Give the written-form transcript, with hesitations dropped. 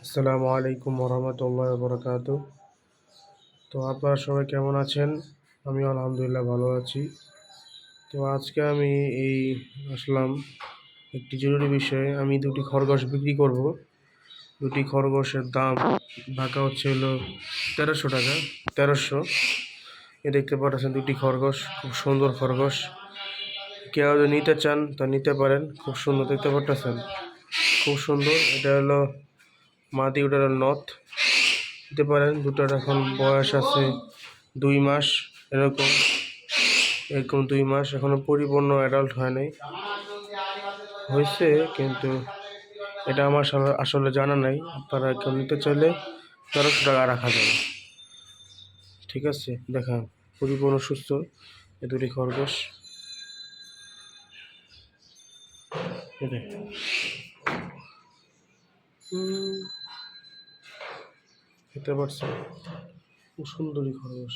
আসসালামু আলাইকুম রহমতুল্লাহ বরকাত। তো আপনারা সবাই কেমন আছেন? আমি আলহামদুলিল্লাহ ভালো আছি। তো আজকে আমি এই আসলাম একটি জরুরি বিষয়ে। আমি দুটি খরগোশ বিক্রি করব। দুটি খরগোশের দাম ঢাকা হচ্ছে হলো 1300 টাকা। 1300। এ দেখতে পাচ্ছেন দুটি খরগোশ, খুব সুন্দর খরগোশ। কেউ যদি নিতে চান তা নিতে পারেন। খুব সুন্দর দেখতে পাচ্ছেন, খুব সুন্দর। এটা হলো মাদি, ওটা হলো নথ। দিতে পারেন। দুটার এখন বয়স আছে 2 মাস। এরকম এরকম 2 মাস, এখনো পরিপূর্ণ অ্যাডাল্ট হয় নাই, হয়েছে কিন্তু এটা আমার আসলে জানা নাই। আপনারা কেউ নিতে চাইলে 1300 টাকা রাখা যাবে। ঠিক আছে, দেখা পরিপূর্ণ সুস্থ এ দুটি খরগোশ। দেখতে পাচ্ছেন, খুব সুন্দরী খরগোশ।